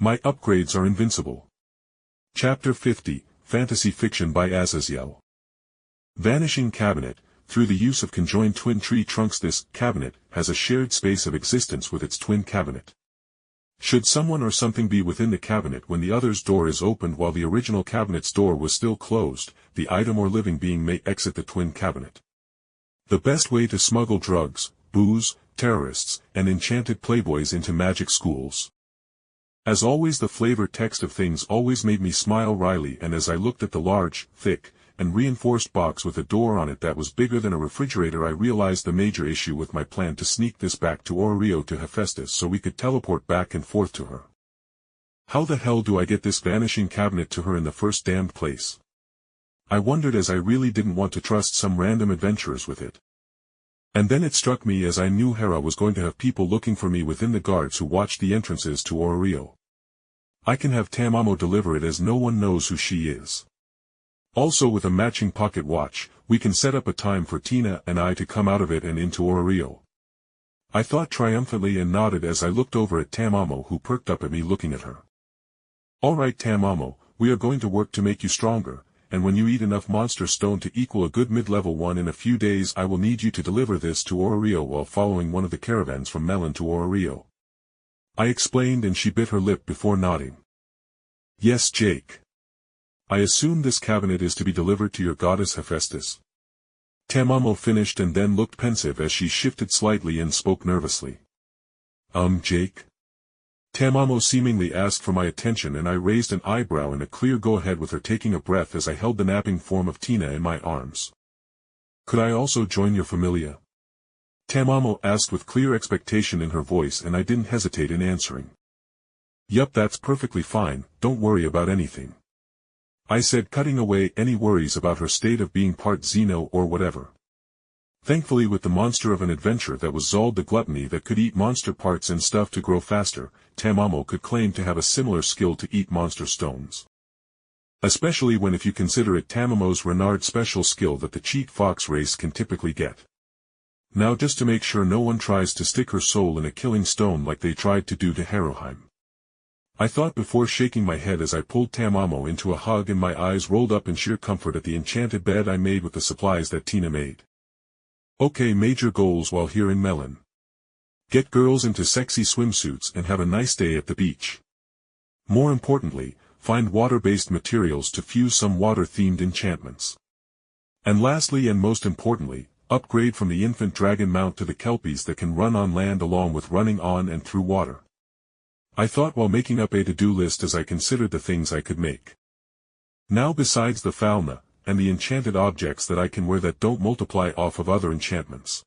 My upgrades are invincible. Chapter 50, Fantasy Fiction by Azazyel. Vanishing Cabinet. Through the use of conjoined twin tree trunks, this cabinet has a shared space of existence with its twin cabinet. Should someone or something be within the cabinet when the other's door is opened while the original cabinet's door was still closed, the item or living being may exit the twin cabinet. The best way to smuggle drugs, booze, terrorists, and enchanted playboys into magic schools. As always, the flavor text of things always made me smile wryly, and as I looked at the large, thick, and reinforced box with a door on it that was bigger than a refrigerator, I realized the major issue with my plan to sneak this back to Orario to Hephaestus so we could teleport back and forth to her. How the hell do I get this vanishing cabinet to her in the first damned place? I wondered, as I really didn't want to trust some random adventurers with it. And then it struck me, as I knew Hera was going to have people looking for me within the guards who watched the entrances to Orario. I can have Tamamo deliver it, as no one knows who she is. Also, with a matching pocket watch, we can set up a time for Tina and I to come out of it and into Orario. I thought triumphantly and nodded as I looked over at Tamamo, who perked up at me looking at her. Alright Tamamo, we are going to work to make you stronger, and when you eat enough monster stone to equal a good mid-level one in a few days, I will need you to deliver this to Orario while following one of the caravans from Melon to Orario. I explained, and she bit her lip before nodding. Yes, Jake. I assume this cabinet is to be delivered to your goddess Hephaestus. Tamamo finished and then looked pensive as she shifted slightly and spoke nervously. Jake? Tamamo seemingly asked for my attention, and I raised an eyebrow in a clear go-ahead with her taking a breath as I held the napping form of Tina in my arms. Could I also join your familia? Tamamo asked with clear expectation in her voice, and I didn't hesitate in answering. Yup, that's perfectly fine, don't worry about anything. I said, cutting away any worries about her state of being part Xeno or whatever. Thankfully, with the monster of an adventure that was Zold the Gluttony that could eat monster parts and stuff to grow faster, Tamamo could claim to have a similar skill to eat monster stones. Especially when, if you consider it, Tamamo's Renard special skill that the cheat fox race can typically get. Now, just to make sure no one tries to stick her soul in a killing stone like they tried to do to Heroheim. I thought before shaking my head as I pulled Tamamo into a hug, and my eyes rolled up in sheer comfort at the enchanted bed I made with the supplies that Tina made. Okay, major goals while here in Melon. Get girls into sexy swimsuits and have a nice day at the beach. More importantly, find water-based materials to fuse some water-themed enchantments. And lastly, and most importantly, upgrade from the infant dragon mount to the kelpies that can run on land along with running on and through water. I thought while making up a to-do list as I considered the things I could make. Now, besides the Falna, and the enchanted objects that I can wear that don't multiply off of other enchantments.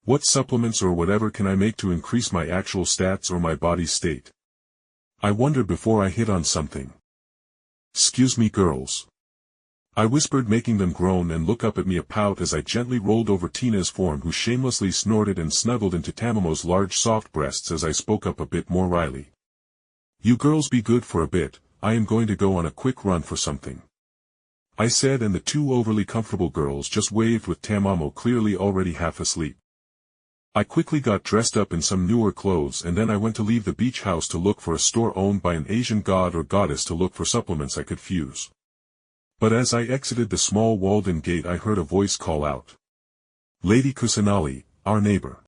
What supplements or whatever can I make to increase my actual stats or my body's state? I wondered before I hit on something. Excuse me, girls. I whispered, making them groan and look up at me a pout as I gently rolled over Tina's form, who shamelessly snorted and snuggled into Tamamo's large soft breasts as I spoke up a bit more wryly. You girls be good for a bit, I am going to go on a quick run for something. I said, and the two overly comfortable girls just waved, with Tamamo clearly already half asleep. I quickly got dressed up in some newer clothes, and then I went to leave the beach house to look for a store owned by an Asian god or goddess to look for supplements I could fuse. But as I exited the small walled-in gate, I heard a voice call out. Lady Kusanali, our neighbor.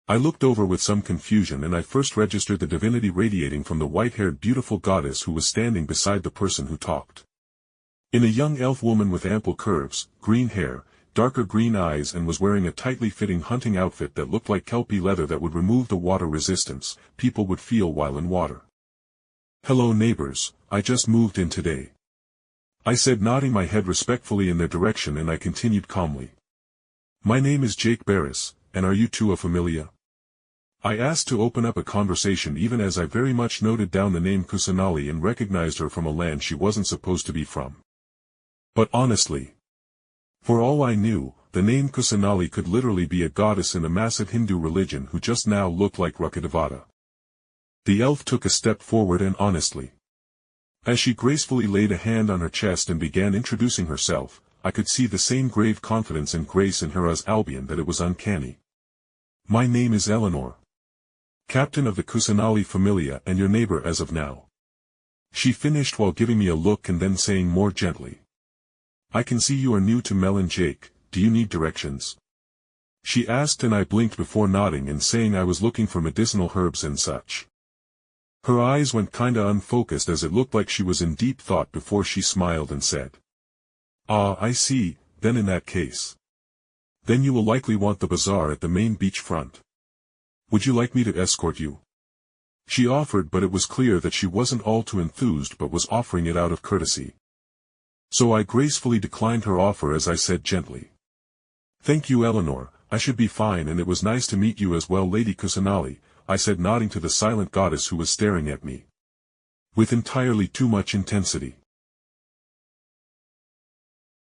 I looked over with some confusion, and I first registered the divinity radiating from the white-haired beautiful goddess who was standing beside the person who talked. In a young elf woman with ample curves, green hair, darker green eyes, and was wearing a tightly fitting hunting outfit that looked like kelpie leather that would remove the water resistance people would feel while in water. Hello neighbors, I just moved in today. I said, nodding my head respectfully in their direction, and I continued calmly. My name is Jake Barris, and are you two a familia? I asked to open up a conversation, even as I very much noted down the name Kusanali and recognized her from a land she wasn't supposed to be from. But honestly, for all I knew, the name Kusanali could literally be a goddess in a massive Hindu religion who just now looked like Rukadevata. The elf took a step forward and honestly. As she gracefully laid a hand on her chest and began introducing herself, I could see the same grave confidence and grace in her as Albion that it was uncanny. My name is Eleanor. Captain of the Kusanali Familia and your neighbor as of now. She finished while giving me a look and then saying more gently. I can see you are new to Melon Jake, do you need directions? She asked and I blinked before nodding and saying I was looking for medicinal herbs and such. Her eyes went kinda unfocused as it looked like she was in deep thought before she smiled and said. Ah, I see, then in that case. Then you will likely want the bazaar at the main beach front. Would you like me to escort you? She offered, but it was clear that she wasn't all too enthused but was offering it out of courtesy. So I gracefully declined her offer as I said gently. Thank you, Eleanor, I should be fine, and it was nice to meet you as well, Lady Kusanali, I said, nodding to the silent goddess who was staring at me with entirely too much intensity.